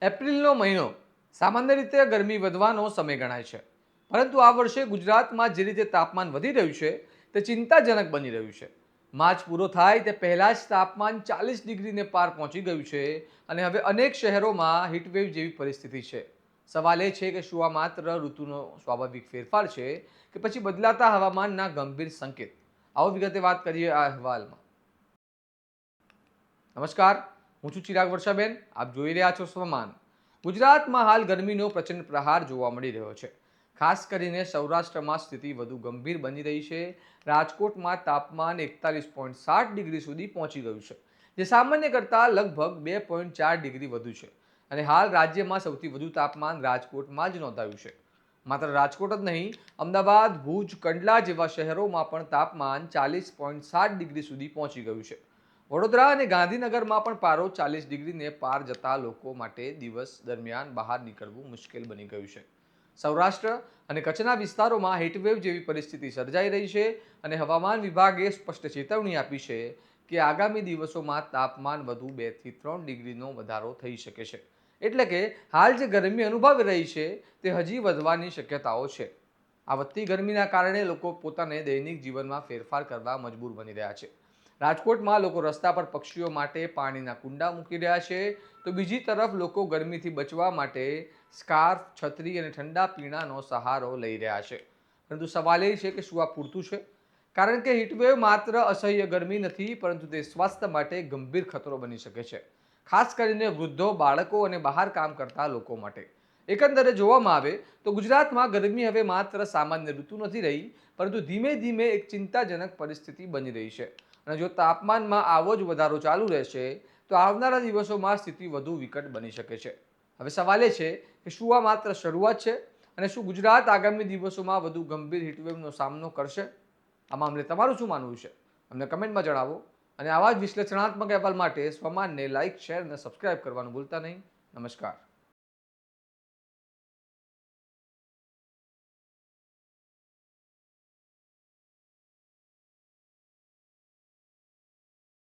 એપ્રિલનો મહિનો સામાન્ય રીતે ગરમી વધવાનો સમય ગણાય છે, પરંતુ આ વર્ષે ગુજરાતમાં જે રીતે તાપમાન વધી રહ્યું છે તે ચિંતાજનક બની રહ્યું છે. માર્ચ પૂરો થાય તે પહેલાં જ તાપમાન 40 ડિગ્રીને પાર પહોંચી ગયું છે અને હવે અનેક શહેરોમાં હીટવેવ જેવી પરિસ્થિતિ છે. સવાલ એ છે કે શું આ માત્ર ઋતુનો સ્વાભાવિક ફેરફાર છે કે પછી બદલાતા હવામાનના ગંભીર સંકેત? આવો વિગતે વાત કરીએ આ અહેવાલમાં. નમસ્કાર, હું છું ચિરાગ વર્ષાબેન. આપ જોઈ રહ્યા છો સ્વમાન. ગુજરાતમાં હાલ ગરમીનો પ્રચંડ પ્રહાર જોવા મળી રહ્યો છે. ખાસ કરીને સૌરાષ્ટ્રમાં સ્થિતિ વધુ ગંભીર બની રહી છે. રાજકોટમાં તાપમાન 41.7 ડિગ્રી સુધી પહોંચી ગયું છે, જે સામાન્ય કરતાં લગભગ 2.4 ડિગ્રી વધુ છે. અને હાલ રાજ્યમાં સૌથી વધુ તાપમાન રાજકોટમાં જ નોંધાયું છે. માત્ર રાજકોટ જ નહીં, અમદાવાદ, ભુજ, કંડલા જેવા શહેરોમાં પણ તાપમાન 40.7 ડિગ્રી સુધી પહોંચી ગયું છે. વડોદરા અને ગાંધીનગરમાં પણ પારો 40 ડિગ્રીને પાર જતા લોકો માટે દિવસ દરમિયાન બહાર નીકળવું મુશ્કેલ બની ગયું છે. સૌરાષ્ટ્ર અને કચ્છના વિસ્તારોમાં હીટવેવ જેવી પરિસ્થિતિ સર્જાઈ રહી છે અને હવામાન વિભાગે સ્પષ્ટ ચેતવણી આપી છે કે આગામી દિવસોમાં તાપમાન વધુ 2 થી 3 ડિગ્રીનો વધારો થઈ શકે છે. એટલે કે હાલ જે ગરમી અનુભવી રહી છે તે હજી વધવાની શક્યતાઓ છે. આ વધતી ગરમીના કારણે લોકો પોતાને દૈનિક જીવનમાં ફેરફાર કરવા મજબૂર બની રહ્યા છે. રાજકોટમાં લોકો રસ્તા પર પક્ષીઓ માટે પાણીના કુંડા મૂકી રહ્યા છે, તો બીજી તરફ લોકો ગરમીથી બચવા માટે સ્કાર્ફ, છત્રી અને ઠંડા પીણાનો સહારો લઈ રહ્યા છે. પરંતુ સવાલ એ છે કે શું આ પૂરતું છે? કારણ કે હીટવેવ માત્ર અસહ્ય ગરમી નથી, પરંતુ તે સ્વાસ્થ્ય માટે ગંભીર ખતરો બની શકે છે, ખાસ કરીને વૃદ્ધો, બાળકો અને બહાર કામ કરતા લોકો માટે. એકંદરે જોવામાં આવે તો ગુજરાતમાં ગરમી હવે માત્ર સામાન્ય ઋતુ નથી રહી, પરંતુ ધીમે ધીમે એક ચિંતાજનક પરિસ્થિતિ બની રહી છે. અને જો તાપમાનમાં આવો જ વધારો ચાલુ રહેશે તો આવનારા દિવસોમાં સ્થિતિ વધુ વિકટ બની શકે છે. હવે સવાલ એ છે કે શું આ માત્ર શરૂઆત છે અને શું ગુજરાત આગામી દિવસોમાં વધુ ગંભીર હીટવેવનો સામનો કરશે? આ મામલે તમારું શું માનવું છે? અમને કમેન્ટમાં જણાવો. અને આવા જ વિશ્લેષણાત્મક અહેવાલ માટે સ્વમાનને લાઇક, શેર અને સબસ્ક્રાઇબ કરવાનું ભૂલતા નહીં. નમસ્કાર.